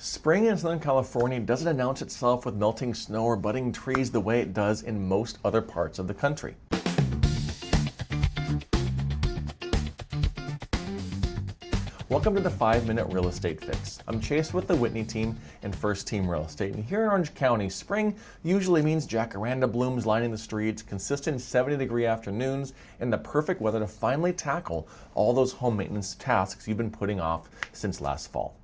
Spring in Southern California doesn't announce itself with melting snow or budding trees the way it does in most other parts of the country. Welcome to the 5-Minute Real Estate Fix. I'm Chase with the Whitney team and First Team Real Estate. And here in Orange County, spring usually means jacaranda blooms lining the streets, consistent 70-degree afternoons, and the perfect weather to finally tackle all those home maintenance tasks you've been putting off since last fall.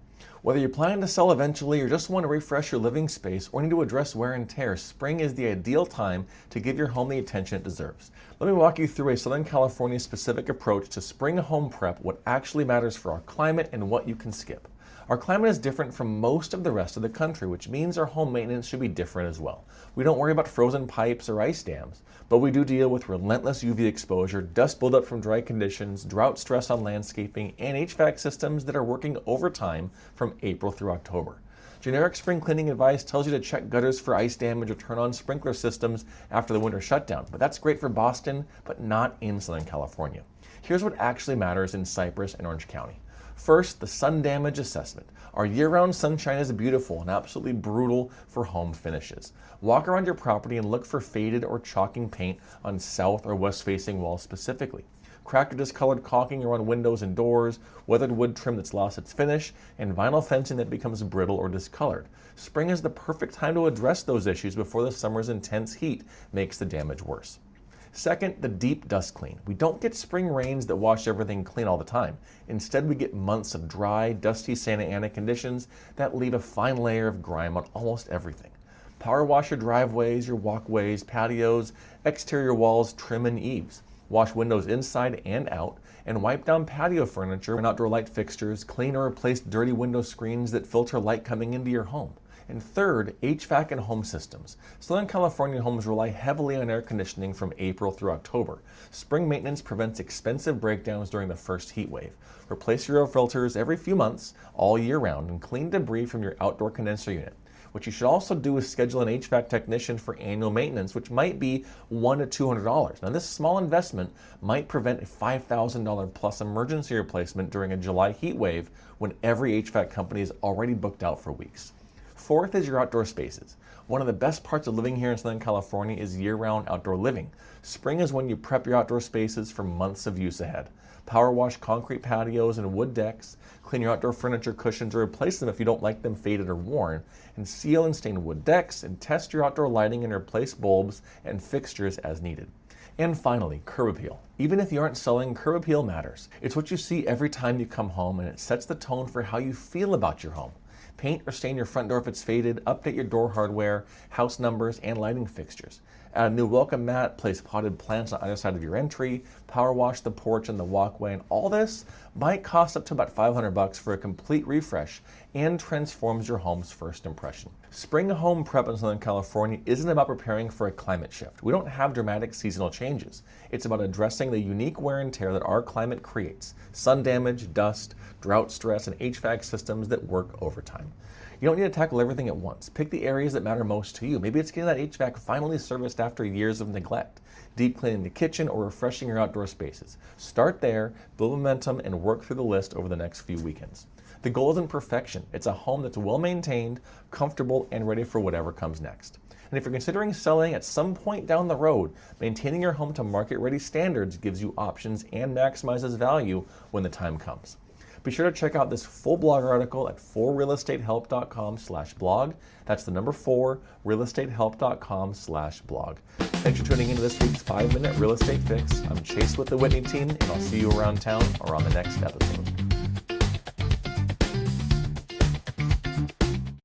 Whether you're planning to sell eventually or just want to refresh your living space or need to address wear and tear, spring is the ideal time to give your home the attention it deserves. Let me walk you through a Southern California specific approach to spring home prep, what actually matters for our climate and what you can skip. Our climate is different from most of the rest of the country, which means our home maintenance should be different as well. We don't worry about frozen pipes or ice dams, but we do deal with relentless UV exposure, dust buildup from dry conditions, drought stress on landscaping, and HVAC systems that are working overtime from April through October. Generic spring cleaning advice tells you to check gutters for ice damage or turn on sprinkler systems after the winter shutdown, but that's great for Boston, but not in Southern California. Here's what actually matters in Cypress and Orange County. First, the sun damage assessment. Our year-round sunshine is beautiful and absolutely brutal for home finishes. Walk around your property and look for faded or chalking paint on south or west-facing walls specifically. Cracked or discolored caulking around windows and doors, weathered wood trim that's lost its finish, and vinyl fencing that becomes brittle or discolored. Spring is the perfect time to address those issues before the summer's intense heat makes the damage worse. Second, the deep dust clean. We don't get spring rains that wash everything clean all the time. Instead, we get months of dry, dusty Santa Ana conditions that leave a fine layer of grime on almost everything. Power wash your driveways, your walkways, patios, exterior walls, trim, and eaves. Wash windows inside and out, and wipe down patio furniture and outdoor light fixtures. Clean or replace dirty window screens that filter light coming into your home. And third, HVAC and home systems. Southern California homes rely heavily on air conditioning from April through October. Spring maintenance prevents expensive breakdowns during the first heat wave. Replace your air filters every few months, all year round, and clean debris from your outdoor condenser unit. What you should also do is schedule an HVAC technician for annual maintenance, which might be $100 to $200. Now, this small investment might prevent a $5,000 plus emergency replacement during a July heat wave when every HVAC company is already booked out for weeks. Fourth is your outdoor spaces. One of the best parts of living here in Southern California is year-round outdoor living. Spring is when you prep your outdoor spaces for months of use ahead. Power wash concrete patios and wood decks, clean your outdoor furniture cushions or replace them if you don't like them faded or worn, and seal and stain wood decks, and test your outdoor lighting and replace bulbs and fixtures as needed. And finally, curb appeal. Even if you aren't selling, curb appeal matters. It's what you see every time you come home, and it sets the tone for how you feel about your home. Paint or stain your front door if it's faded, update your door hardware, house numbers, and lighting fixtures. Add a new welcome mat, place potted plants on either side of your entry, power wash the porch and the walkway, and all this might cost up to about $500 for a complete refresh and transforms your home's first impression. Spring home prep in Southern California isn't about preparing for a climate shift. We don't have dramatic seasonal changes. It's about addressing the unique wear and tear that our climate creates: sun damage, dust, drought stress, and HVAC systems that work overtime. You don't need to tackle everything at once. Pick the areas that matter most to you. Maybe it's getting that HVAC finally serviced after years of neglect, deep cleaning the kitchen, or refreshing your outdoor spaces. Start there, build momentum, and work through the list over the next few weekends. The goal isn't perfection. It's a home that's well maintained, comfortable, and ready for whatever comes next. And if you're considering selling at some point down the road, maintaining your home to market-ready standards gives you options and maximizes value when the time comes. Be sure to check out this full blog article at 4realestatehelp.com/blog. That's the number 4, realestatehelp.com/blog. Thanks for tuning into this week's 5-Minute Real Estate Fix. I'm Chase with the Whitney team, and I'll see you around town or on the next episode.